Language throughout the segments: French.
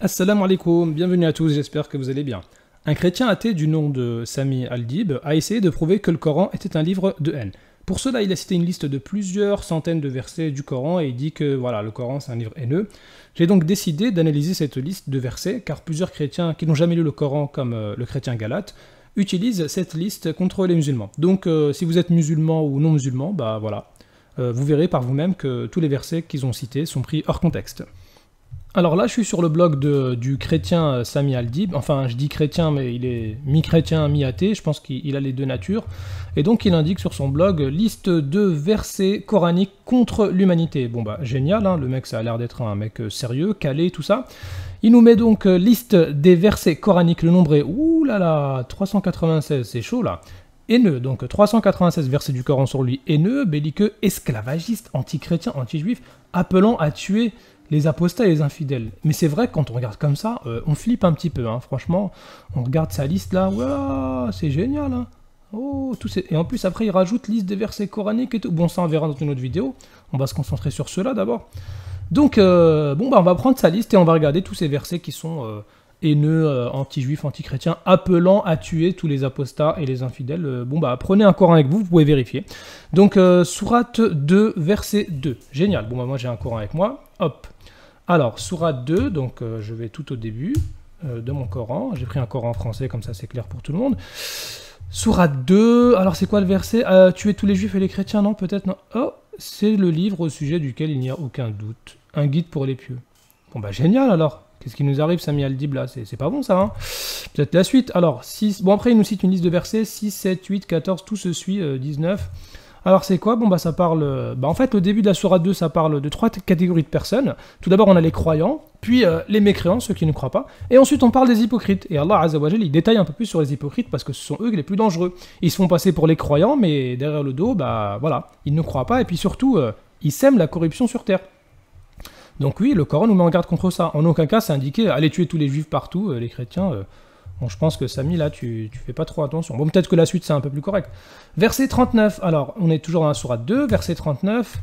Assalamu alaikum, bienvenue à tous, j'espère que vous allez bien. Un chrétien athée du nom de Sami al-Dib a essayé de prouver que le Coran était un livre de haine. Pour cela, il a cité une liste de plusieurs centaines de versets du Coran et il dit que voilà, le Coran c'est un livre haineux. J'ai donc décidé d'analyser cette liste de versets car plusieurs chrétiens qui n'ont jamais lu le Coran comme le chrétien Galate utilisent cette liste contre les musulmans. Donc si vous êtes musulman ou non musulman, bah voilà, vous verrez par vous-même que tous les versets qu'ils ont cités sont pris hors contexte. Alors là, je suis sur le blog du chrétien Sami al-Dib. Enfin, je dis chrétien, mais il est mi-chrétien, mi-athée. Je pense qu'il a les deux natures. Et donc, il indique sur son blog liste de versets coraniques contre l'humanité. Bon, bah, génial, hein, le mec, ça a l'air d'être un mec sérieux, calé, tout ça. Il nous met donc liste des versets coraniques. Le nombre est, ouh là là, 396, c'est chaud là. Haineux, donc 396 versets du Coran sur lui. Haineux, belliqueux, esclavagiste, anti-chrétien, anti-juif, appelant à tuer les apostats et les infidèles. Mais c'est vrai que quand on regarde comme ça, on flippe un petit peu, hein. Franchement, on regarde sa liste là, ouais, c'est génial, hein. Oh, et en plus après il rajoute liste des versets coraniques et tout. Bon, ça on verra dans une autre vidéo, on va se concentrer sur cela d'abord. Donc, bon bah on va prendre sa liste et on va regarder tous ces versets qui sont haineux, anti-juifs, anti-chrétiens, appelant à tuer tous les apostats et les infidèles. Bon bah prenez un Coran avec vous, vous pouvez vérifier. Donc, sourate 2, verset 2, génial. Bon bah moi j'ai un Coran avec moi, hop. Alors, sourate 2, donc je vais tout au début de mon Coran. J'ai pris un Coran français, comme ça c'est clair pour tout le monde. Sourate 2, alors c'est quoi le verset? Tuer tous les juifs et les chrétiens, non? Peut-être, non? Oh, c'est le livre au sujet duquel il n'y a aucun doute. Un guide pour les pieux. Bon bah génial alors. Qu'est-ce qui nous arrive, Sami al-Dib là? C'est pas bon ça, hein? Peut-être la suite. Alors, 6, bon après il nous cite une liste de versets, 6, 7, 8, 14, tout se suit, 19. Alors c'est quoi? Bon bah ça parle... en fait, au début de la sourate 2, ça parle de 3 catégories de personnes. Tout d'abord, on a les croyants, puis les mécréants, ceux qui ne croient pas. Et ensuite, on parle des hypocrites. Et Allah Azza wa Jal, il détaille un peu plus sur les hypocrites parce que ce sont eux les plus dangereux. Ils se font passer pour les croyants, mais derrière le dos, bah voilà, ils ne croient pas. Et puis surtout, ils sèment la corruption sur terre. Donc oui, le Coran nous met en garde contre ça. En aucun cas, c'est indiqué, allez tuer tous les juifs partout, les chrétiens... Bon, je pense que Sami, là, tu fais pas trop attention. Bon, peut-être que la suite, c'est un peu plus correct. Verset 39. Alors, on est toujours dans la sourate 2, verset 39.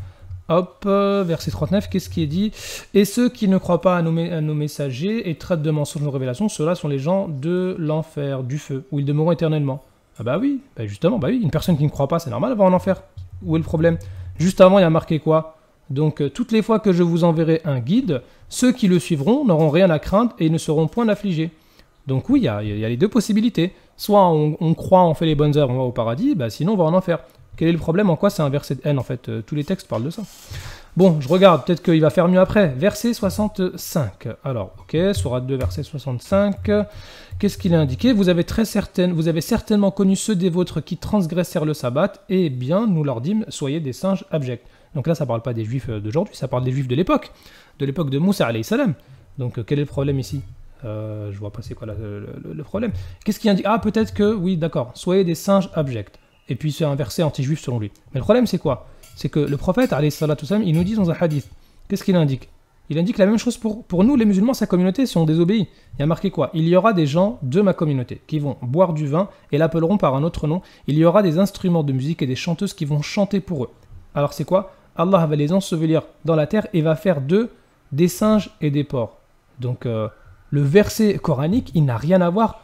Hop, verset 39, qu'est-ce qui est dit? Et ceux qui ne croient pas à nos messagers et traitent de mensonges nos révélations, ceux-là sont les gens de l'enfer, du feu, où ils demeureront éternellement. Ah bah oui, bah justement, bah oui, une personne qui ne croit pas, c'est normal d'avoir en enfer. Où est le problème? Juste avant, il y a marqué quoi? Donc, toutes les fois que je vous enverrai un guide, ceux qui le suivront n'auront rien à craindre et ne seront point affligés. Donc oui, il y a les deux possibilités. Soit on croit, on fait les bonnes œuvres, on va au paradis, bah sinon on va en enfer. Quel est le problème? En quoi c'est un verset de haine en fait? Tous les textes parlent de ça. Bon, je regarde, peut-être qu'il va faire mieux après. Verset 65. Alors, ok, sourate 2, verset 65. Qu'est-ce qu'il est indiqué? Vous avez certainement connu ceux des vôtres qui transgressèrent le sabbat, et bien, nous leur dîmes, soyez des singes abjects. Donc là, ça parle pas des juifs d'aujourd'hui, ça parle des juifs de l'époque de Moussa alayhi salam. Donc quel est le problème ici? Je vois pas c'est quoi le problème. Qu'est-ce qui indique? Ah, peut-être que, oui, d'accord, soyez des singes abjects. Et puis c'est un verset anti-juif selon lui. Mais le problème c'est quoi? C'est que le prophète, alayhi salatu salam, il nous dit dans un hadith, qu'est-ce qu'il indique? Il indique la même chose pour nous, les musulmans, sa communauté, si on désobéit. Il y a marqué quoi? Il y aura des gens de ma communauté qui vont boire du vin et l'appelleront par un autre nom. Il y aura des instruments de musique et des chanteuses qui vont chanter pour eux. Alors c'est quoi? Allah va les ensevelir dans la terre et va faire d'eux des singes et des porcs. Donc... le verset coranique, il n'a rien à voir,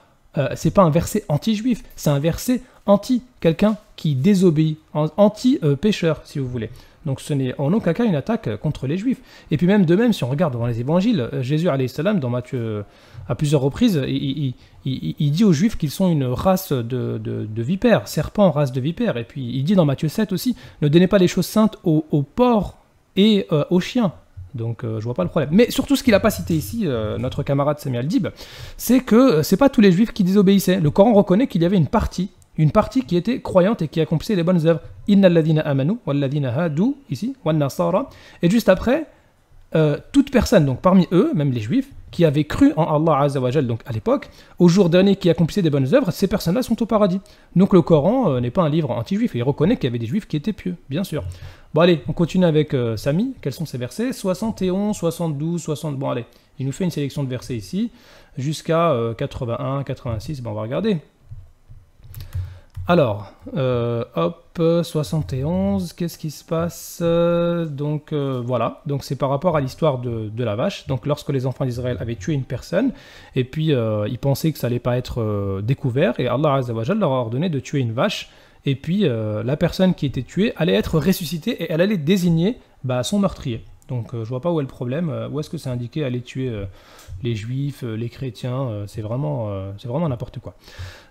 c'est pas un verset anti-juif, c'est un verset anti-quelqu'un qui désobéit, anti-pécheur, si vous voulez. Donc ce n'est en aucun cas une attaque contre les juifs. Et puis même de même, si on regarde dans les évangiles, Jésus, alayhi salam, dans Matthieu, à plusieurs reprises, il dit aux juifs qu'ils sont une race de vipères, serpents, race de vipères. Et puis il dit dans Matthieu 7 aussi, ne donnez pas les choses saintes aux porcs et aux chiens. Donc je vois pas le problème. Mais surtout ce qu'il n'a pas cité ici, notre camarade Sami al-Dib, c'est que c'est pas tous les juifs qui désobéissaient. Le Coran reconnaît qu'il y avait une partie qui était croyante et qui accomplissait les bonnes œuvres. Inna alladhina amanu, walladhina hadu, ici, wan nasara. Et juste après, toute personne, donc parmi eux, même les juifs, qui avaient cru en Allah Azza wa Jal, donc à l'époque, au jour dernier qui accomplissaient des bonnes œuvres, ces personnes-là sont au paradis. Donc le Coran n'est pas un livre anti-juif, il reconnaît qu'il y avait des juifs qui étaient pieux, bien sûr. Bon allez, on continue avec Sami, quels sont ces versets? 71, 72, 60, bon allez, il nous fait une sélection de versets ici, jusqu'à 81, 86, bon on va regarder. Alors, hop, 71, qu'est-ce qui se passe? Voilà, donc c'est par rapport à l'histoire de la vache. Donc lorsque les enfants d'Israël avaient tué une personne, et puis ils pensaient que ça allait pas être découvert, et Allah Azza wa Jalla leur a ordonné de tuer une vache, et puis la personne qui était tuée allait être ressuscitée, et elle allait désigner son meurtrier. Donc je vois pas où est le problème, où est-ce que c'est indiqué aller tuer les juifs, les chrétiens, c'est vraiment n'importe quoi.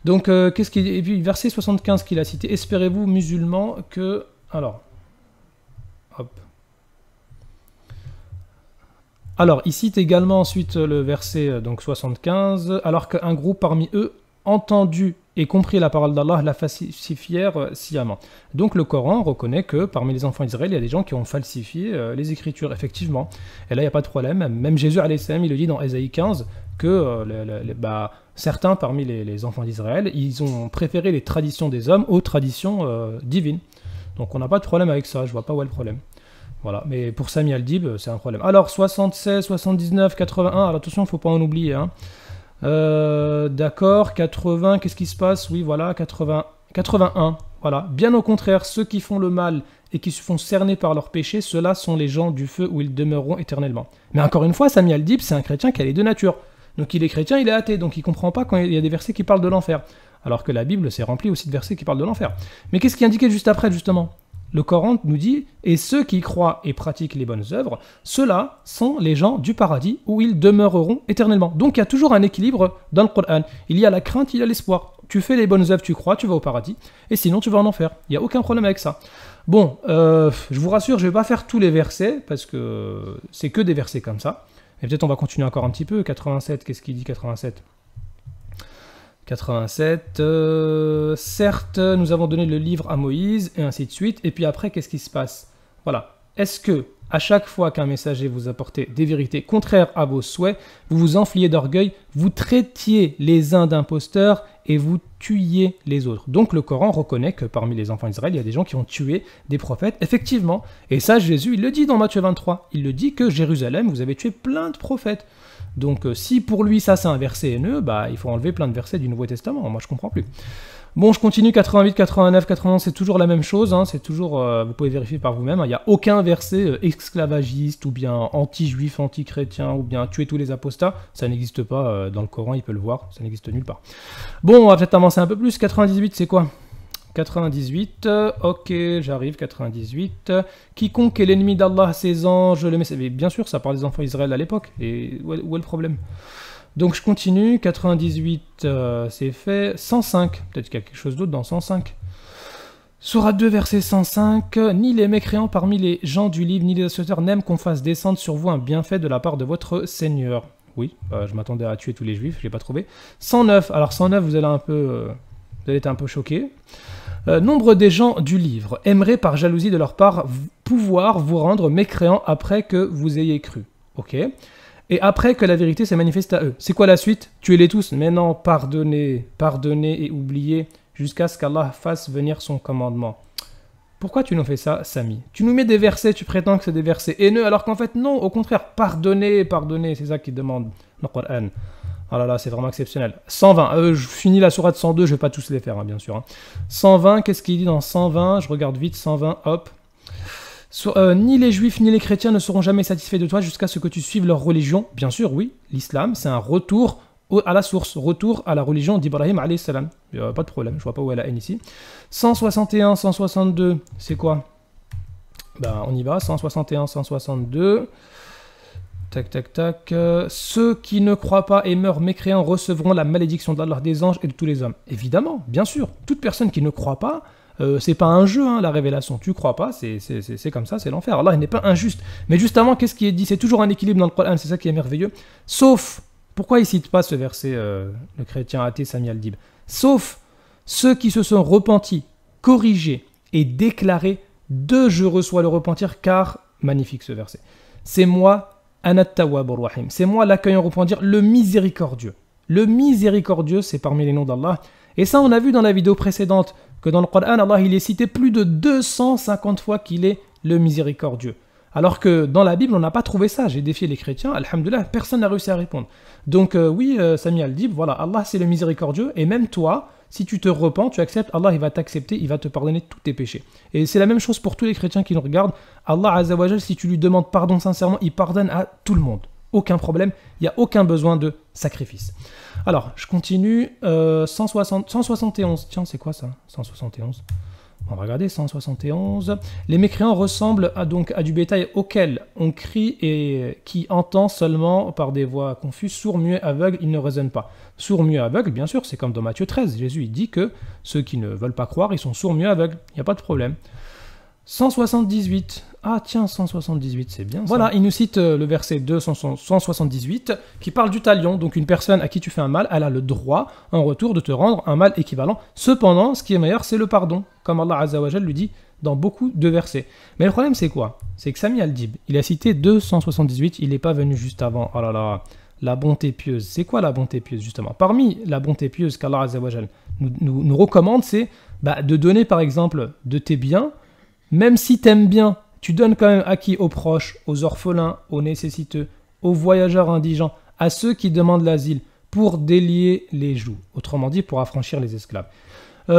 Donc qu'est-ce qui et puis verset 75 qu'il a cité, espérez-vous musulmans que alors hop. Alors il cite également ensuite le verset donc 75, alors qu'un groupe parmi eux entendu et compris la parole d'Allah la falsifièrent sciemment. Donc le Coran reconnaît que parmi les enfants d'Israël, il y a des gens qui ont falsifié les Écritures, effectivement. Et là, il n'y a pas de problème. Même Jésus, alayhi salam, il le dit dans Ésaïe 15, que certains parmi les enfants d'Israël, ils ont préféré les traditions des hommes aux traditions divines. Donc on n'a pas de problème avec ça, je vois pas où est le problème. Voilà, mais pour Sami Al-Dib, c'est un problème. Alors, 76, 79, 81, alors attention, il ne faut pas en oublier, hein. D'accord, 80, qu'est-ce qui se passe? Oui, voilà, 80, 81, voilà. Bien au contraire, ceux qui font le mal et qui se font cerner par leurs péchés, ceux-là sont les gens du feu où ils demeureront éternellement. Mais encore une fois, Sami Al-Dib, c'est un chrétien qui a les deux natures. Donc il est chrétien, il est athée, donc il comprend pas quand il y a des versets qui parlent de l'enfer. Alors que la Bible s'est remplie aussi de versets qui parlent de l'enfer. Mais qu'est-ce qui est indiqué juste après, justement? Le Coran nous dit « Et ceux qui croient et pratiquent les bonnes œuvres, ceux-là sont les gens du paradis où ils demeureront éternellement. » Donc il y a toujours un équilibre dans le Coran. Il y a la crainte, il y a l'espoir. Tu fais les bonnes œuvres, tu crois, tu vas au paradis. Et sinon, tu vas en enfer. Il n'y a aucun problème avec ça. Bon, je vous rassure, je ne vais pas faire tous les versets, parce que c'est que des versets comme ça. Et peut-être on va continuer encore un petit peu. 87, qu'est-ce qu'il dit 87 ? 87, certes, nous avons donné le livre à Moïse, et ainsi de suite. Et puis après, qu'est-ce qui se passe? Voilà. Est-ce que, à chaque fois qu'un messager vous apportait des vérités contraires à vos souhaits, vous vous enfliez d'orgueil, vous traitiez les uns d'imposteurs et vous tuiez les autres? Donc le Coran reconnaît que parmi les enfants d'Israël, il y a des gens qui ont tué des prophètes, effectivement. Et ça, Jésus, il le dit dans Matthieu 23. Il le dit que Jérusalem, vous avez tué plein de prophètes. Donc si pour lui ça c'est un verset haineux, il faut enlever plein de versets du Nouveau Testament, moi je comprends plus. Bon, je continue, 88, 89, 91, c'est toujours la même chose, hein, c'est toujours, vous pouvez vérifier par vous-même, il n'y a aucun verset esclavagiste, ou bien anti-juif, anti-chrétien, ou bien tuer tous les apostats, ça n'existe pas dans le Coran, il peut le voir, ça n'existe nulle part. Bon, on va peut-être avancer un peu plus, 98 c'est quoi ? 98, ok, j'arrive, 98. Quiconque est l'ennemi d'Allah, ses anges, le messager. Bien sûr, ça parle des enfants d'Israël à l'époque. Et où est le problème? Donc je continue, 98, c'est fait. 105, peut-être qu'il y a quelque chose d'autre dans 105. Sourate 2, verset 105. Ni les mécréants parmi les gens du livre, ni les associateurs n'aiment qu'on fasse descendre sur vous un bienfait de la part de votre Seigneur. Oui, je m'attendais à tuer tous les juifs, je l'ai pas trouvé. 109, alors 109, vous allez être un peu choqués. Nombre des gens du livre aimeraient par jalousie de leur part pouvoir vous rendre mécréants après que vous ayez cru. Ok. Et après que la vérité s'est manifestée à eux. C'est quoi la suite? Tuez-les tous. Mais non, pardonnez et oubliez jusqu'à ce qu'Allah fasse venir son commandement. Pourquoi tu nous fais ça, Sami? Tu nous mets des versets, tu prétends que c'est des versets haineux, alors qu'en fait non, au contraire, pardonnez, c'est ça qu'il demande le Coran. Oh là là, c'est vraiment exceptionnel. 120, je finis la sourate 102, je vais pas tous les faire, hein, bien sûr. Hein. 120, qu'est-ce qu'il dit dans 120? Je regarde vite, 120, hop. Ni les juifs ni les chrétiens ne seront jamais satisfaits de toi jusqu'à ce que tu suives leur religion. Bien sûr, oui, l'islam, c'est un retour à la source, retour à la religion d'Ibrahim alayhi salam. Pas de problème, je vois pas où est la haine ici. 161, 162, c'est quoi? On y va, 161, 162... Tac, tac, tac. Ceux qui ne croient pas et meurent mécréants recevront la malédiction d'Allah, des anges et de tous les hommes. Évidemment, bien sûr. Toute personne qui ne croit pas, c'est pas un jeu, hein, la révélation. Tu crois pas, c'est comme ça, c'est l'enfer. Allah, il n'est pas injuste. Mais justement, qu'est-ce qui est dit? C'est toujours un équilibre dans le Coran, c'est ça qui est merveilleux. Sauf, pourquoi il cite pas ce verset, le chrétien athée Sami Al-Dib? Sauf ceux qui se sont repentis, corrigés et déclarés de je reçois le repentir, car, magnifique ce verset, c'est moi, c'est moi l'accueillant repentir, le miséricordieux. Le miséricordieux, c'est parmi les noms d'Allah. Et ça, on a vu dans la vidéo précédente que dans le Coran, Allah, il est cité plus de 250 fois qu'il est le miséricordieux. Alors que dans la Bible, on n'a pas trouvé ça. J'ai défié les chrétiens, alhamdoulilah, personne n'a réussi à répondre. Donc oui, Sami Al-Dib, voilà, Allah c'est le miséricordieux, et même toi, Si tu te repens, tu acceptes, Allah il va t'accepter, il va te pardonner tous tes péchés. Et c'est la même chose pour tous les chrétiens qui nous regardent. Allah Azza wa Jal, si tu lui demandes pardon sincèrement, il pardonne à tout le monde. Aucun problème, il n'y a aucun besoin de sacrifice. Alors, je continue. 171. Tiens, c'est quoi ça 171. On va regarder 171. Les mécréants ressemblent donc à du bétail auquel on crie et qui entend seulement par des voix confuses, sourd, muet, aveugle, il ne raisonne pas. Sourd, muet, aveugle, bien sûr, c'est comme dans Matthieu 13. Jésus il dit que ceux qui ne veulent pas croire, ils sont sourds, muets, aveugles. Il n'y a pas de problème. 178. Ah tiens, 178, c'est bien ça. Voilà, il nous cite le verset 178 qui parle du talion. Donc une personne à qui tu fais un mal, elle a le droit en retour de te rendre un mal équivalent. Cependant, ce qui est meilleur, c'est le pardon, comme Allah Azza wa Jal lui dit dans beaucoup de versets. Mais le problème, c'est quoi? C'est que Sami Al-Dib, il a cité 278, il n'est pas venu juste avant. Oh là là, la bonté pieuse. C'est quoi la bonté pieuse, justement? Parmi la bonté pieuse qu'Allah Azza wa Jal nous recommande, c'est de donner, par exemple, de tes biens. Même si t'aimes bien, tu donnes quand même à qui? Aux proches, aux orphelins, aux nécessiteux, aux voyageurs indigents, à ceux qui demandent l'asile, pour délier les joues. Autrement dit, pour affranchir les esclaves.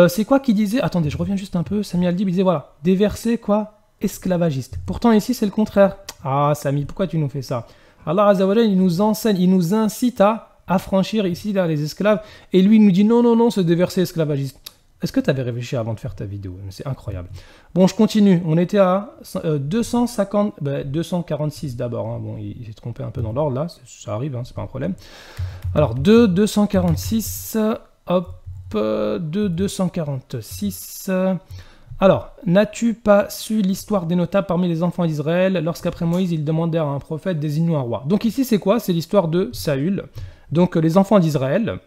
C'est quoi qui disait? Attendez, je reviens juste un peu. Sami Al-Dib, il disait, voilà, des versets, quoi? Esclavagistes. Pourtant, ici, c'est le contraire. Ah, Sami, pourquoi tu nous fais ça? Allah Azza wa Jalla, il nous enseigne, il nous incite à affranchir ici, là, les esclaves. Et lui, il nous dit, non, non, non, c'est des versets esclavagistes. Est-ce que tu avais réfléchi avant de faire ta vidéo? C'est incroyable. Bon, je continue. On était à 246 d'abord. Hein. Bon, il s'est trompé un peu dans l'ordre là. Ça arrive, hein, c'est pas un problème. Alors, 246. Hop. 246. Alors, n'as-tu pas su l'histoire des notables parmi les enfants d'Israël lorsqu'après Moïse, ils demandèrent à un prophète, désigne-nous un roi? Donc ici, c'est quoi? C'est l'histoire de Saül. Donc, les enfants d'Israël...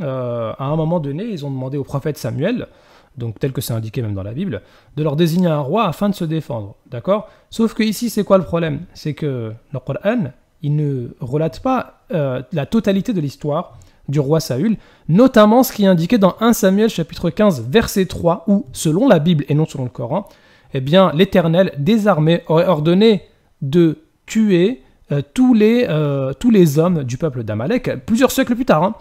à un moment donné, ils ont demandé au prophète Samuel, donc tel que c'est indiqué même dans la Bible, de leur désigner un roi afin de se défendre. D'accord? Sauf que ici, c'est quoi le problème? C'est que le Coran, il ne relate pas la totalité de l'histoire du roi Saül, notamment ce qui est indiqué dans 1 Samuel chapitre 15, verset 3, où, selon la Bible et non selon le Coran, eh bien, l'Éternel, désarmé, aurait ordonné de tuer tous les hommes du peuple d'Amalek, plusieurs siècles plus tard, hein.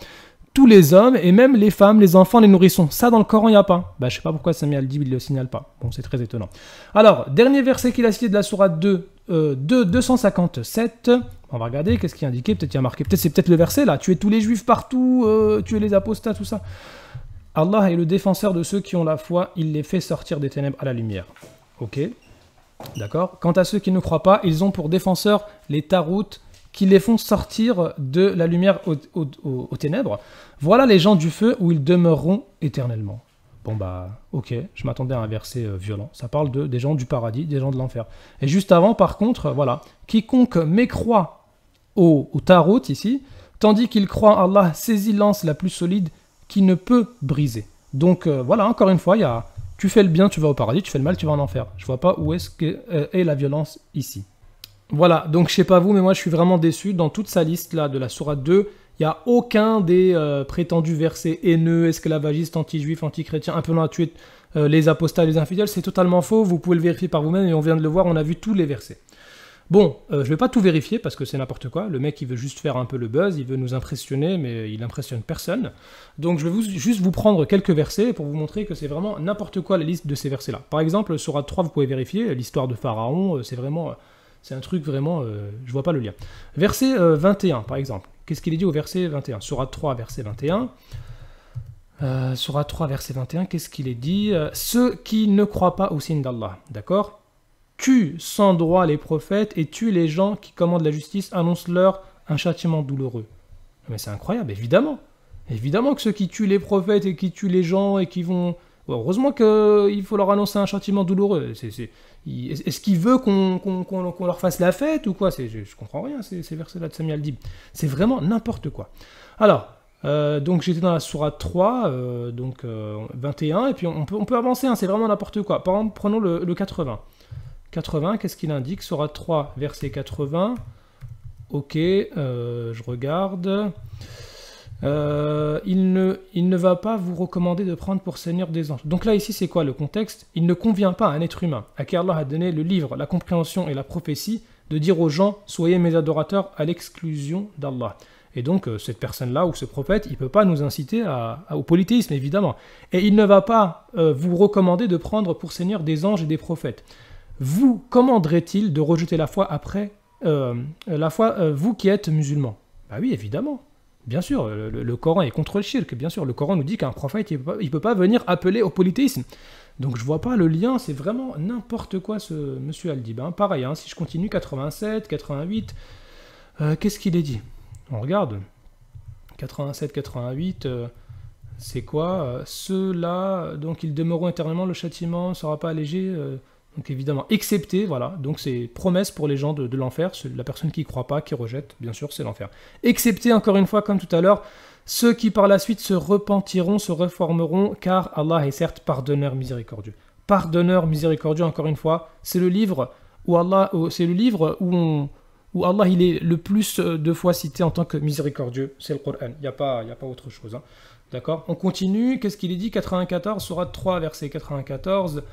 Tous les hommes, et même les femmes, les enfants, les nourrissons. Ça, dans le Coran, il n'y a pas. Je ne sais pas pourquoi Sami Al-Dib, il ne le signale pas. Bon, c'est très étonnant. Alors, dernier verset qu'il a cité de la sourate 257. On va regarder, qu'est-ce qui est indiqué? Peut-être il y a marqué, c'est peut-être le verset, là. Tuer tous les juifs partout, tuer les apostats, tout ça. Allah est le défenseur de ceux qui ont la foi. Il les fait sortir des ténèbres à la lumière. Ok. D'accord. Quant à ceux qui ne croient pas, ils ont pour défenseurs les taroutes, qui les font sortir de la lumière aux ténèbres. Voilà les gens du feu où ils demeureront éternellement. Bon ok, je m'attendais à un verset violent. Ça parle des gens du paradis, des gens de l'enfer. Et juste avant, par contre, voilà, quiconque mécroit au tarot ici, tandis qu'il croit en Allah, saisit l'anse la plus solide qui ne peut briser. Donc voilà, encore une fois, tu fais le bien, tu vas au paradis, tu fais le mal, tu vas en enfer. Je vois pas où est la violence ici. Voilà, donc je sais pas vous, mais moi je suis vraiment déçu. Dans toute sa liste là de la sourate 2, il n'y a aucun des prétendus versets haineux, esclavagistes, anti-juifs, anti-chrétiens, appelant à tuer les apostats, les infidèles. C'est totalement faux, vous pouvez le vérifier par vous-même et on vient de le voir, on a vu tous les versets. Bon, je vais pas tout vérifier parce que c'est n'importe quoi. Le mec il veut juste faire un peu le buzz, il veut nous impressionner, mais il impressionne personne. Donc je vais juste vous prendre quelques versets pour vous montrer que c'est vraiment n'importe quoi la liste de ces versets-là. Par exemple, sourate 3, vous pouvez vérifier, l'histoire de Pharaon, c'est vraiment... C'est un truc vraiment, je vois pas le lien. Verset 21, par exemple. Qu'est-ce qu'il est dit au verset 21? Sourate 3, verset 21. Sourate 3, verset 21, qu'est-ce qu'il est dit? Ceux qui ne croient pas au signe d'Allah, d'accord? Tue sans droit les prophètes et tue les gens qui commandent la justice, annonce-leur un châtiment douloureux. Mais c'est incroyable, évidemment. Évidemment que ceux qui tuent les prophètes et qui tuent les gens et qui vont... Heureusement qu'il faut leur annoncer un châtiment douloureux. Est-ce qu'il veut qu'on leur fasse la fête ou quoi? Je comprends rien, ces versets-là de Sami Al-Dib. C'est vraiment n'importe quoi. Alors, donc j'étais dans la sourate 3, 21, et puis on peut avancer, hein, c'est vraiment n'importe quoi. Par exemple, prenons le 80. 80, qu'est-ce qu'il indique? Sourate 3, verset 80. Ok, je regarde... il ne va pas vous recommander de prendre pour seigneur des anges. Donc là, ici, c'est quoi le contexte? Il ne convient pas à un être humain, à qui Allah a donné le livre, la compréhension et la prophétie, de dire aux gens, soyez mes adorateurs à l'exclusion d'Allah. Et donc, cette personne-là ou ce prophète, il ne peut pas nous inciter au polythéisme, évidemment. Et il ne va pas vous recommander de prendre pour Seigneur des anges et des prophètes. Vous commanderait-il de rejeter la foi après vous qui êtes musulman? Bah oui, évidemment. Bien sûr, le Coran est contre le shirk. Bien sûr, le Coran nous dit qu'un prophète, il ne peut pas venir appeler au polythéisme. Donc je vois pas le lien, c'est vraiment n'importe quoi ce monsieur Al-Dib. Hein. Pareil, hein, si je continue, 87, 88, qu'est-ce qu'il est dit? On regarde. 87, 88, c'est quoi? Ceux-là, donc ils demeureront éternellement, le châtiment ne sera pas allégé. Donc évidemment, excepté, voilà, donc c'est promesse pour les gens de l'enfer, la personne qui ne croit pas, qui rejette, bien sûr, c'est l'enfer. Excepté, encore une fois, comme tout à l'heure, ceux qui par la suite se repentiront, se réformeront, car Allah est certes pardonneur miséricordieux. Pardonneur miséricordieux, encore une fois, c'est le livre où Allah, où Allah il est le plus de fois cité en tant que miséricordieux, c'est le Coran, il n'y a pas autre chose. Hein. D'accord? On continue, qu'est-ce qu'il est dit? 94, sourate 3, verset 94.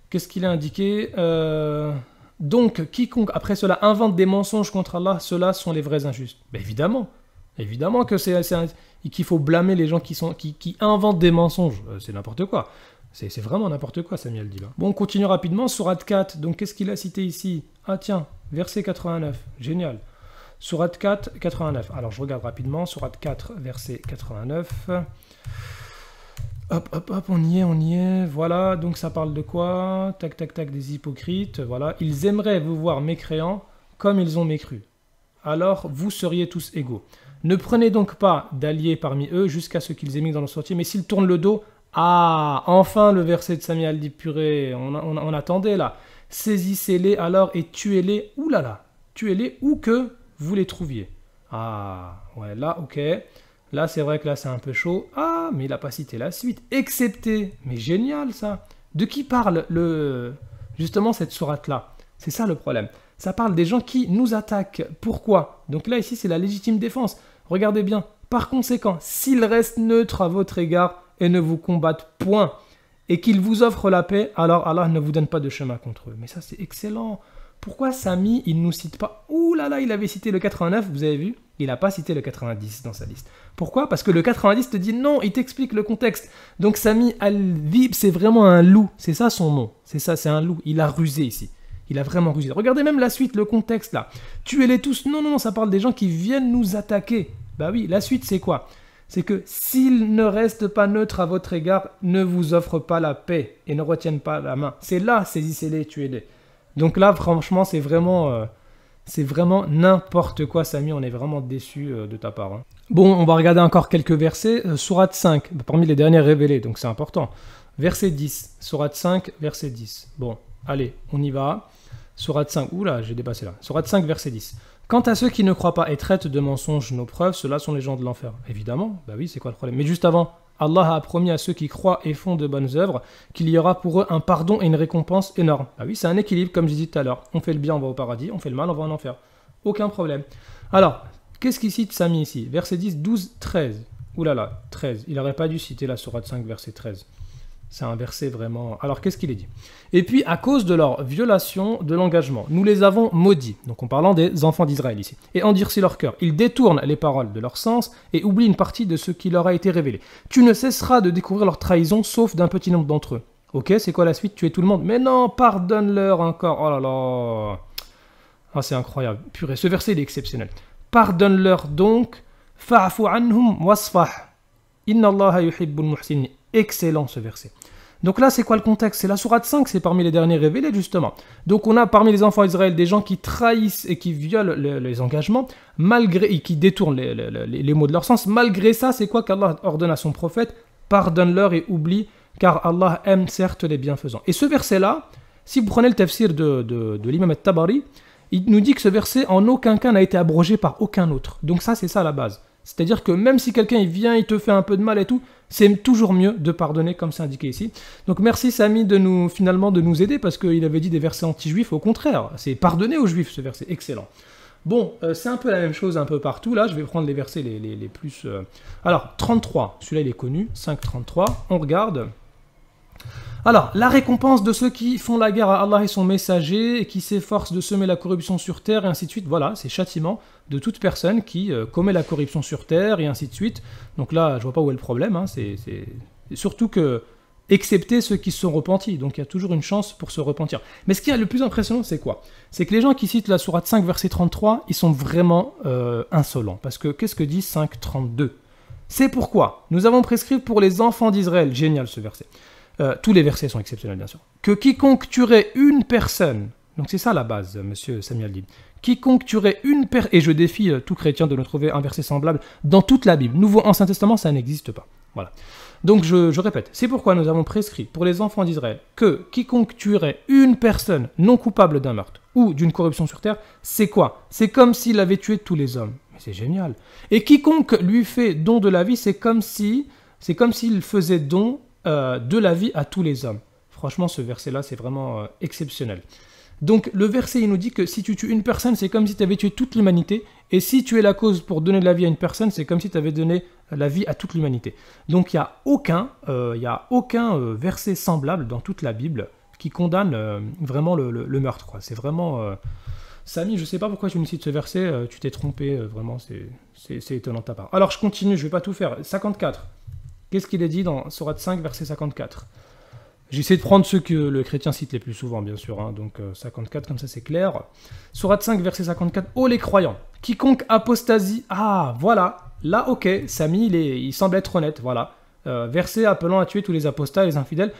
Qu'est-ce qu'il a indiqué? Donc, quiconque, après cela, invente des mensonges contre Allah, ceux-là sont les vrais injustes. Ben évidemment. Évidemment que qu'il faut blâmer les gens qui inventent des mensonges. C'est n'importe quoi. C'est vraiment n'importe quoi, Samuel dit là. Bon, on continue rapidement. Sourate 4. Donc, qu'est-ce qu'il a cité ici? Ah tiens, verset 89. Génial. Sourate 4, 89. Alors, je regarde rapidement. Sourate 4, verset 89. Hop, on y est, voilà, donc ça parle de quoi? Tac, tac, tac, des hypocrites, voilà. Ils aimeraient vous voir mécréants comme ils ont mécru. Alors, vous seriez tous égaux. Ne prenez donc pas d'alliés parmi eux jusqu'à ce qu'ils émigrent dans le sentier, mais s'ils tournent le dos, ah, enfin le verset de Samuel dit purée, on attendait là. Saisissez-les alors et tuez-les, oulala, tuez-les où que vous les trouviez. Ah, ouais, là, ok. Là, c'est vrai que là, c'est un peu chaud. Ah, mais il n'a pas cité la suite. Excepté. Mais génial, ça. De qui parle justement cette sourate-là? C'est ça le problème. Ça parle des gens qui nous attaquent. Pourquoi? Donc là, ici, c'est la légitime défense. Regardez bien. Par conséquent, s'ils restent neutres à votre égard et ne vous combattent point, et qu'ils vous offrent la paix, alors Allah ne vous donne pas de chemin contre eux. Mais ça, c'est excellent. Pourquoi Sami, il ne nous cite pas? Ouh là là, il avait cité le 89, vous avez vu? Il n'a pas cité le 90 dans sa liste. Pourquoi? Parce que le 90 te dit non, il t'explique le contexte. Donc Sami Al-Dhib, c'est vraiment un loup. C'est ça son nom. C'est ça, c'est un loup. Il a rusé ici. Il a vraiment rusé. Regardez même la suite, le contexte là. Tuez-les tous. Non, non, non, ça parle des gens qui viennent nous attaquer. Bah oui, la suite c'est quoi? C'est que s'ils ne restent pas neutres à votre égard, ne vous offrent pas la paix et ne retiennent pas la main. C'est là, saisissez-les, tuez-les. Donc là, franchement, c'est vraiment n'importe quoi, Sami. On est vraiment déçus de ta part. Hein. Bon, on va regarder encore quelques versets. Sourate 5, parmi les derniers révélés, donc c'est important. Verset 10. Sourate 5, verset 10. Bon, allez, on y va. Sourate 5. Oula, j'ai dépassé là. Sourate 5, verset 10. Quant à ceux qui ne croient pas et traitent de mensonges nos preuves, ceux-là sont les gens de l'enfer. Évidemment, bah oui, c'est quoi le problème? Mais juste avant, Allah a promis à ceux qui croient et font de bonnes œuvres qu'il y aura pour eux un pardon et une récompense énorme. Ah oui, c'est un équilibre, comme je disais tout à l'heure. On fait le bien, on va au paradis. On fait le mal, on va en enfer. Aucun problème. Alors, qu'est-ce qu'il cite Sami ici? Verset 10, 12, 13. Ouh là là, 13. Il n'aurait pas dû citer la sourate 5, verset 13. C'est un verset vraiment... Alors, qu'est-ce qu'il est dit? Et puis, à cause de leur violation de l'engagement, nous les avons maudits. Donc, en parlant des enfants d'Israël ici. Et endurci leur cœur. Ils détournent les paroles de leur sens et oublient une partie de ce qui leur a été révélé. Tu ne cesseras de découvrir leur trahison, sauf d'un petit nombre d'entre eux. Ok, c'est quoi la suite? Tuer tout le monde? Mais non, pardonne-leur encore. Oh là là. Ah, c'est incroyable. Purée, ce verset, il est exceptionnel. Pardonne-leur donc. Fa'fu anhum wasfah. Inna Allaha yuhibbul muhsinin. Excellent ce verset. Donc là, c'est quoi le contexte? C'est la sourate 5, c'est parmi les derniers révélés, justement. Donc on a parmi les enfants d'Israël des gens qui trahissent et qui violent les engagements, et qui détournent les mots de leur sens. Malgré ça, c'est quoi qu'Allah ordonne à son prophète? Pardonne-leur et oublie, car Allah aime certes les bienfaisants. Et ce verset-là, si vous prenez le tafsir de l'imam al-Tabari, il nous dit que ce verset, en aucun cas, n'a été abrogé par aucun autre. Donc ça, c'est ça la base. C'est-à-dire que même si quelqu'un il vient, il te fait un peu de mal et tout, c'est toujours mieux de pardonner comme c'est indiqué ici. Donc merci Sami de nous aider parce qu'il avait dit des versets anti-juifs. Au contraire, c'est pardonner aux juifs ce verset, excellent. Bon, c'est un peu la même chose un peu partout. Là, je vais prendre les versets les plus... Alors, 33, celui-là il est connu, 5.33, on regarde. Alors, la récompense de ceux qui font la guerre à Allah et son messager, et qui s'efforcent de semer la corruption sur terre, et ainsi de suite. Voilà, c'est châtiment de toute personne qui commet la corruption sur terre, et ainsi de suite. Donc là, je vois pas où est le problème. Hein. C'est surtout que, excepté ceux qui se sont repentis. Donc il y a toujours une chance pour se repentir. Mais ce qui est le plus impressionnant, c'est quoi? C'est que les gens qui citent la sourate 5, verset 33, ils sont vraiment insolents. Parce que qu'est-ce que dit 5, 32? C'est pourquoi nous avons prescrit pour les enfants d'Israël, génial ce verset, tous les versets sont exceptionnels bien sûr, que quiconque tuerait une personne, donc c'est ça la base, monsieur Samuel dit, quiconque tuerait une personne, et je défie tout chrétien de nous trouver un verset semblable dans toute la Bible, Nouveau Ancien Testament, ça n'existe pas. Voilà. Donc je répète, c'est pourquoi nous avons prescrit pour les enfants d'Israël que quiconque tuerait une personne non coupable d'un meurtre ou d'une corruption sur terre, c'est quoi? C'est comme s'il avait tué tous les hommes. Mais c'est génial. Et quiconque lui fait don de la vie, c'est comme s'il faisait don de la vie à tous les hommes. Franchement, ce verset-là, c'est vraiment exceptionnel. Donc le verset, il nous dit que si tu tues une personne, c'est comme si tu avais tué toute l'humanité. Et si tu es la cause pour donner de la vie à une personne, c'est comme si tu avais donné la vie à toute l'humanité. Donc il n'y a aucun verset semblable dans toute la Bible qui condamne vraiment le meurtre. C'est vraiment... Samy, je ne sais pas pourquoi tu me cites ce verset, tu t'es trompé, vraiment, c'est étonnant de ta part. Alors je continue, je ne vais pas tout faire. 54. Qu'est-ce qu'il est dit dans Sourate 5, verset 54? J'essaie de prendre ceux que le chrétien cite les plus souvent, bien sûr. Hein, donc 54, comme ça c'est clair. Sourate 5, verset 54. Ô les croyants, quiconque apostasie... Ah, voilà. Là, ok, Samy, il semble être honnête, voilà. Verset appelant à tuer tous les apostats et les infidèles.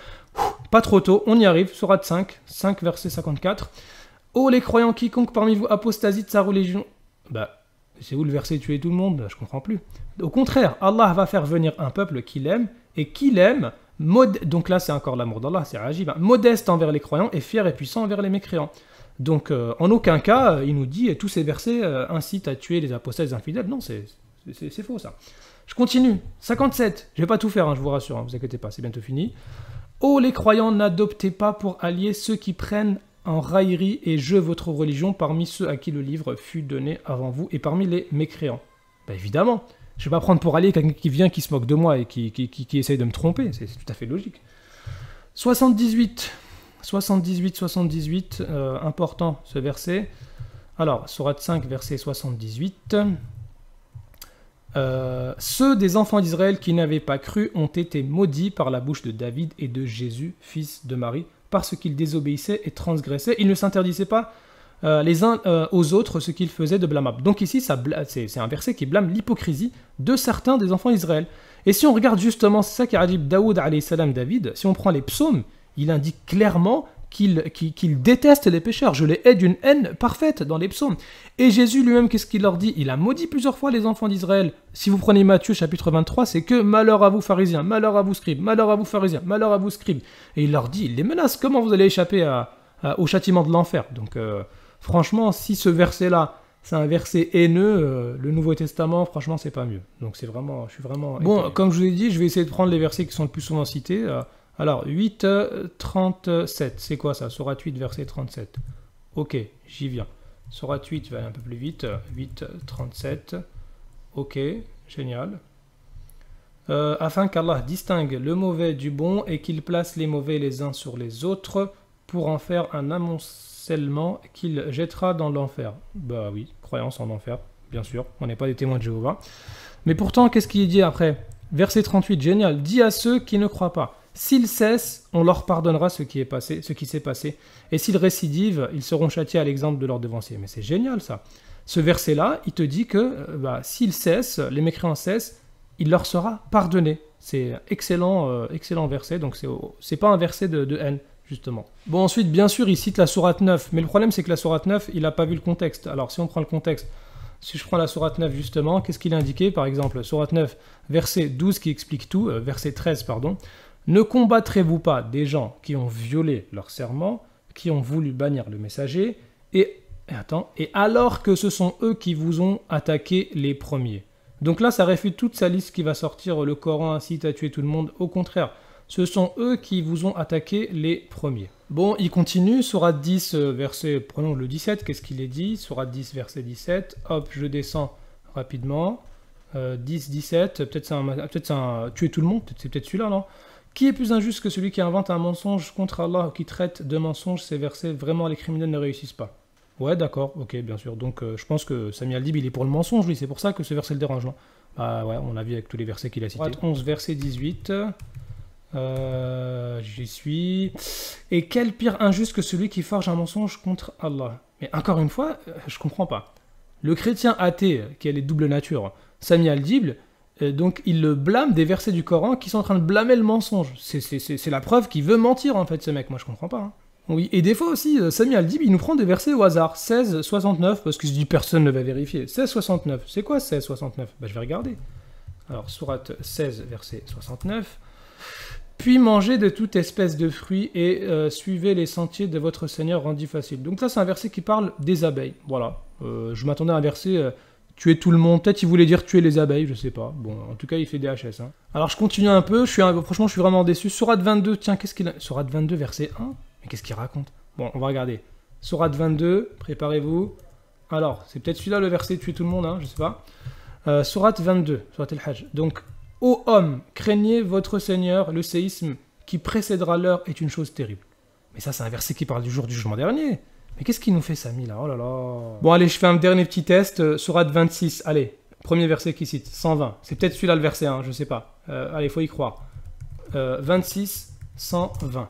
Pas trop tôt, on y arrive. Sourate 5, verset 54. Ô les croyants, quiconque parmi vous apostasie de sa religion... Bah, c'est où le verset tuer tout le monde? Je comprends plus. Au contraire, Allah va faire venir un peuple qu'il aime, et qu'il aime... Donc là, c'est encore l'amour d'Allah, c'est ajib, hein. Modeste envers les croyants et fier et puissant envers les mécréants. Donc, en aucun cas, il nous dit, tous ces versets incitent à tuer les apostats et les infidèles. Non, c'est faux, ça. Je continue. 57. Je vais pas tout faire, hein, je vous rassure, hein, vous inquiétez pas, c'est bientôt fini. Ô les croyants, n'adoptez pas pour alliés ceux qui prennent en raillerie et jeu votre religion parmi ceux à qui le livre fut donné avant vous et parmi les mécréants. Ben évidemment. Je ne vais pas prendre pour allié quelqu'un qui vient, qui se moque de moi et qui essaye de me tromper. C'est tout à fait logique. 78, important ce verset. Alors, Sourate 5, verset 78. Ceux des enfants d'Israël qui n'avaient pas cru ont été maudits par la bouche de David et de Jésus, fils de Marie, parce qu'ils désobéissaient et transgressaient. Ils ne s'interdisaient pas les uns aux autres ce qu'ils faisaient de blâmable. Donc ici, c'est un verset qui blâme l'hypocrisie de certains des enfants d'Israël. Et si on regarde justement, c'est ça qui arrive Daoud alayhi salam, David, si on prend les psaumes, il indique clairement qu'il déteste les pécheurs. Je les hais d'une haine parfaite dans les psaumes. Et Jésus lui-même, qu'est-ce qu'il leur dit? Il a maudit plusieurs fois les enfants d'Israël. Si vous prenez Matthieu chapitre 23, c'est que malheur à vous pharisiens, malheur à vous scribes, malheur à vous pharisiens, malheur à vous scribes. Et il leur dit, il les menace, comment vous allez échapper au châtiment de l'enfer? Donc franchement, si ce verset-là, c'est un verset haineux, le Nouveau Testament, franchement, c'est pas mieux. Donc c'est vraiment, je suis vraiment... Bon, comme je vous ai dit, je vais essayer de prendre les versets qui sont le plus souvent cités. Alors, 8, 37, c'est quoi ça? Sourate 8, verset 37. Ok, j'y viens. Sourate 8, je vais aller un peu plus vite. 8, 37. Ok, génial. Afin qu'Allah distingue le mauvais du bon et qu'il place les mauvais les uns sur les autres pour en faire un amoncellement qu'il jettera dans l'enfer. Bah oui, croyance en enfer, bien sûr. On n'est pas des témoins de Jéhovah. Mais pourtant, qu'est-ce qu'il dit après? Verset 38, génial. Dis à ceux qui ne croient pas. S'ils cessent, on leur pardonnera ce qui s'est passé. Et s'ils récidivent, ils seront châtiés à l'exemple de leurs devanciers. Mais c'est génial ça. Ce verset-là, il te dit que s'ils cessent, les mécréants cessent, il leur sera pardonné. C'est excellent verset. Donc c'est pas un verset de haine, justement. Bon, ensuite, bien sûr, il cite la sourate 9. Mais le problème, c'est que la sourate 9, il n'a pas vu le contexte. Alors, si on prend le contexte, si je prends la sourate 9, justement, qu'est-ce qu'il a indiqué? Par exemple, sourate 9, verset 12 qui explique tout, verset 13, pardon. Ne combattrez-vous pas des gens qui ont violé leur serment, qui ont voulu bannir le messager, et alors que ce sont eux qui vous ont attaqué les premiers. Donc là, ça réfute toute sa liste qui va sortir, le Coran incite à tuer tout le monde. Au contraire, ce sont eux qui vous ont attaqué les premiers. Bon, il continue, sourate 10, prenons le 17, qu'est-ce qu'il est dit? Sourate 10, verset 17, hop, je descends rapidement. 10, 17, peut-être c'est un tuer tout le monde, c'est peut-être celui-là, non? Qui est plus injuste que celui qui invente un mensonge contre Allah ou qui traite de mensonge ces versets? Vraiment, les criminels ne réussissent pas. Ouais, d'accord, ok, bien sûr. Donc, je pense que Sami Al-Dib, il est pour le mensonge, lui. C'est pour ça que ce verset le dérange, non? Bah ouais, on a vu avec tous les versets qu'il a cités. 11, verset 18. J'y suis. Et quel pire injuste que celui qui forge un mensonge contre Allah? Mais encore une fois, je comprends pas. Le chrétien athée, qui a les doubles natures, Sami Al-Dib, donc il le blâme des versets du Coran qui sont en train de blâmer le mensonge. C'est la preuve qu'il veut mentir en fait, ce mec. Moi je comprends pas. Hein. Oui, et des fois aussi, Sami Al-Dib, il nous prend des versets au hasard. 16, 69, parce que je dis personne ne va vérifier. 16, 69. C'est quoi 16, 69? Bah je vais regarder. Alors, sourate 16, verset 69. Puis mangez de toute espèce de fruits et suivez les sentiers de votre Seigneur rendus faciles. Donc ça, c'est un verset qui parle des abeilles. Voilà. Je m'attendais à un verset tuer tout le monde. Peut-être il voulait dire tuer les abeilles, je sais pas. Bon, en tout cas, il fait des HS. Hein. Alors, je continue un peu. Franchement, je suis vraiment déçu. Sourate 22, tiens, qu'est-ce qu'il a? Sourate 22, verset 1. Mais qu'est-ce qu'il raconte? Bon, on va regarder. Sourate 22, préparez-vous. Alors, c'est peut-être celui-là le verset tuer tout le monde, hein, je sais pas. Sourate 22, Sourate Al-Hajj. Donc, ô homme, craignez votre Seigneur, le séisme qui précédera l'heure est une chose terrible. Mais ça, c'est un verset qui parle du jour du jugement dernier. Mais qu'est-ce qu'il nous fait, Sami, là? Oh là là. Bon, allez, je fais un dernier petit test. Sourate 26, allez. Premier verset qui cite, 120. C'est peut-être celui-là le verset 1, je sais pas. Allez, faut y croire. 26, 120.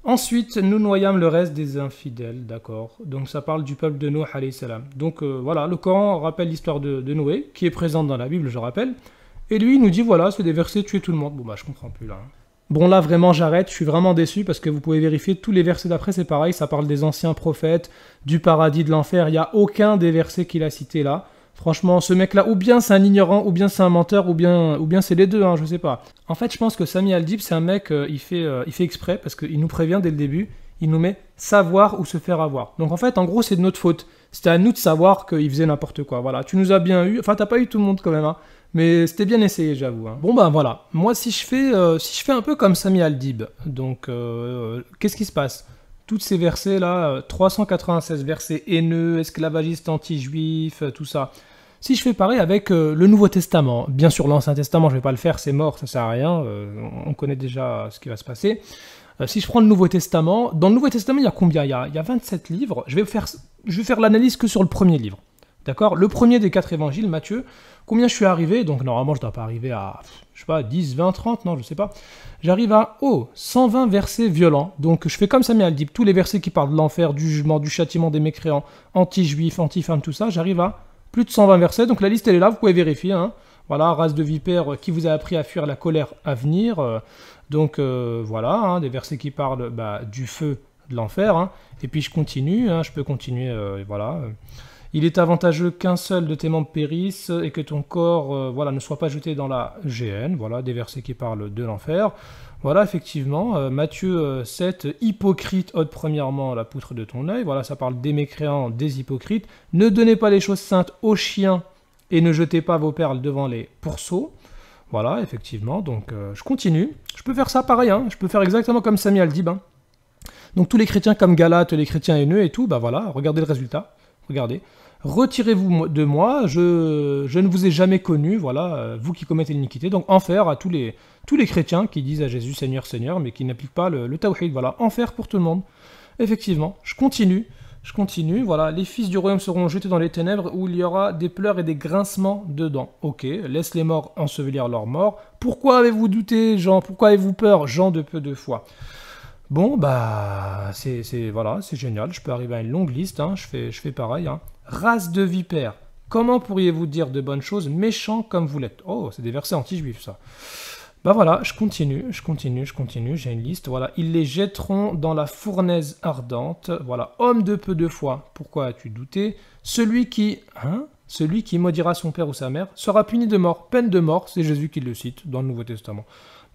Ensuite, nous noyâmes le reste des infidèles, d'accord. Donc ça parle du peuple de Noé, alayhi salam. Donc voilà, le Coran rappelle l'histoire de Noé, qui est présente dans la Bible, je rappelle. Et lui, il nous dit, voilà, c'est des versets tuer tout le monde. Bon, bah, je comprends plus, là. Bon, là, vraiment, j'arrête. Je suis vraiment déçu, parce que vous pouvez vérifier, tous les versets d'après, c'est pareil. Ça parle des anciens prophètes, du paradis, de l'enfer. Il n'y a aucun des versets qu'il a cités, là. Franchement, ce mec-là, ou bien c'est un ignorant, ou bien c'est un menteur, ou bien c'est les deux, hein, je sais pas. En fait, je pense que Sami Al-Dib, c'est un mec, il fait exprès, parce qu'il nous prévient dès le début, il nous met savoir ou se faire avoir. Donc en fait, en gros, c'est de notre faute. C'était à nous de savoir qu'il faisait n'importe quoi. Voilà, tu nous as bien eu, enfin, t'as pas eu tout le monde quand même, hein. Mais c'était bien essayé, j'avoue. Hein. Bon ben voilà, moi si je fais un peu comme Sami Al-Dib, donc qu'est-ce qui se passe? Tous ces versets là, 396 versets haineux, esclavagistes, anti-juifs, tout ça. Si je fais pareil avec le Nouveau Testament, bien sûr l'Ancien Testament, je vais pas le faire, c'est mort, ça sert à rien, on connaît déjà ce qui va se passer. Si je prends le Nouveau Testament, dans le Nouveau Testament il y a combien? Il y a 27 livres, je vais faire l'analyse que sur le premier livre. D'accord? Le premier des 4 évangiles, Matthieu, combien je suis arrivé? Donc normalement je ne dois pas arriver à, je sais pas, 10, 20, 30, non, je sais pas. J'arrive à 120 versets violents. Donc je fais comme Sami Al-Dib, tous les versets qui parlent de l'enfer, du jugement, du châtiment des mécréants, anti-juifs, anti-femmes, tout ça, j'arrive à plus de 120 versets. Donc la liste elle est là, vous pouvez vérifier. Hein. Voilà, race de vipères qui vous a appris à fuir la colère à venir. Donc voilà, hein, des versets qui parlent du feu de l'enfer. Hein. Et puis je continue, hein, je peux continuer, voilà. Il est avantageux qu'un seul de tes membres périsse et que ton corps ne soit pas jeté dans la géhenne. Voilà, des versets qui parlent de l'enfer. Voilà, effectivement, Matthieu 7, hypocrite, ôte premièrement la poutre de ton œil. Voilà, ça parle des mécréants, des hypocrites. Ne donnez pas les choses saintes aux chiens et ne jetez pas vos perles devant les pourceaux. Voilà, effectivement, donc je continue. Je peux faire ça pareil, hein. Je peux faire exactement comme Sami Al-Dib. Hein. Donc tous les chrétiens comme Galate, les chrétiens haineux et tout, voilà, regardez le résultat. Regardez. Retirez-vous de moi, je ne vous ai jamais connu, voilà, vous qui commettez l'iniquité. Donc enfer à tous les chrétiens qui disent à Jésus Seigneur, Seigneur, mais qui n'appliquent pas le tawhid, voilà, enfer pour tout le monde. Effectivement, je continue, voilà, les fils du royaume seront jetés dans les ténèbres où il y aura des pleurs et des grincements dedans. Ok, laisse les morts ensevelir leurs morts. Pourquoi avez-vous douté, Jean? Pourquoi avez-vous peur, Jean de peu de foi? Bon, c'est génial, je peux arriver à une longue liste, hein, je fais pareil. Hein. Race de vipères, comment pourriez-vous dire de bonnes choses, méchants comme vous l'êtes? Oh, c'est des versets anti-juifs, ça. Voilà, je continue, j'ai une liste, voilà. Ils les jetteront dans la fournaise ardente, voilà. Homme de peu de foi, pourquoi as-tu douté? Celui qui maudira son père ou sa mère sera puni de mort, peine de mort, c'est Jésus qui le cite dans le Nouveau Testament.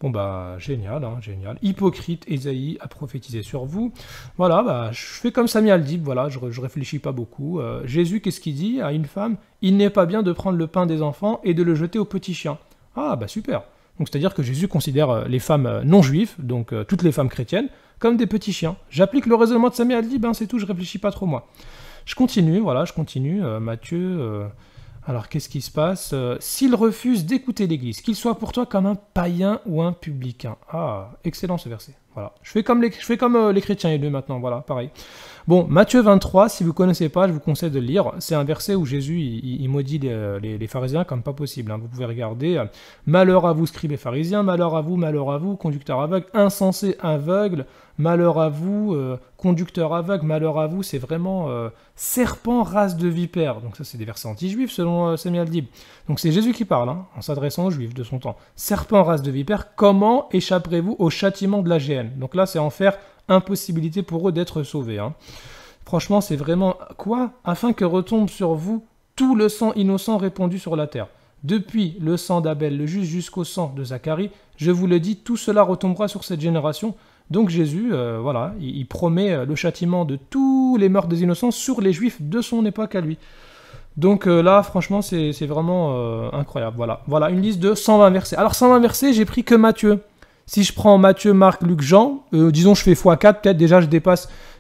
Bon génial, hein, génial. Hypocrite, Ésaïe a prophétisé sur vous. Voilà, je fais comme Sami Al-Dib, voilà, je réfléchis pas beaucoup. Jésus, qu'est-ce qu'il dit à une femme? Il n'est pas bien de prendre le pain des enfants et de le jeter aux petits chiens. Ah, super. Donc c'est-à-dire que Jésus considère les femmes non juives, donc toutes les femmes chrétiennes, comme des petits chiens. J'applique le raisonnement de Sami Al-Dib, c'est tout, je réfléchis pas trop moi. Je continue, Matthieu... Alors, qu'est-ce qui se passe? S'il refuse d'écouter l'Église, qu'il soit pour toi comme un païen ou un publicain. Ah, excellent ce verset. Voilà. Je fais comme les chrétiens et eux maintenant, voilà, pareil. Bon, Matthieu 23, si vous ne connaissez pas, je vous conseille de le lire. C'est un verset où Jésus il maudit les pharisiens comme pas possible. Hein. Vous pouvez regarder. Malheur à vous, scribes et pharisiens, malheur à vous, conducteurs aveugles, insensés aveugles, malheur à vous, conducteurs aveugles, malheur à vous, c'est vraiment serpent, race de vipère. Donc ça, c'est des versets anti-juifs selon Sami Al-Dib. Donc c'est Jésus qui parle, hein, en s'adressant aux juifs de son temps. Serpent, race de vipère, comment échapperez-vous au châtiment de la géhenne? Donc là, c'est enfer, impossibilité pour eux d'être sauvés. Hein. Franchement, c'est vraiment quoi? Afin que retombe sur vous tout le sang innocent répandu sur la terre. Depuis le sang d'Abel le juste jusqu'au sang de Zacharie, je vous le dis, tout cela retombera sur cette génération. Donc Jésus, voilà, il promet le châtiment de tous les meurtres des innocents sur les juifs de son époque à lui. Donc là, franchement, c'est vraiment incroyable. Voilà, une liste de 120 versets. Alors 120 versets, j'ai pris que Matthieu. Si je prends Matthieu, Marc, Luc, Jean, disons je fais x4, peut-être déjà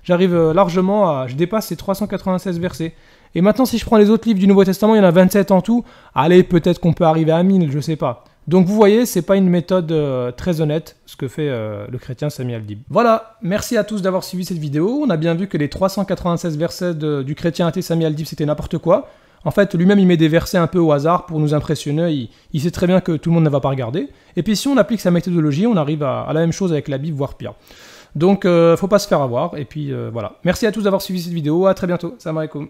j'arrive largement je dépasse ces 396 versets. Et maintenant, si je prends les autres livres du Nouveau Testament, il y en a 27 en tout. Allez, peut-être qu'on peut arriver à 1000, je sais pas. Donc vous voyez, c'est pas une méthode très honnête, ce que fait le chrétien Sami Al-Dib. Voilà, merci à tous d'avoir suivi cette vidéo. On a bien vu que les 396 versets du chrétien athée Sami Al-Dib, c'était n'importe quoi. En fait, lui-même, il met des versets un peu au hasard pour nous impressionner. Il sait très bien que tout le monde ne va pas regarder. Et puis si on applique sa méthodologie, on arrive à la même chose avec la Bible, voire pire. Donc, faut pas se faire avoir. Et puis voilà. Merci à tous d'avoir suivi cette vidéo. À très bientôt. Salam alaikum.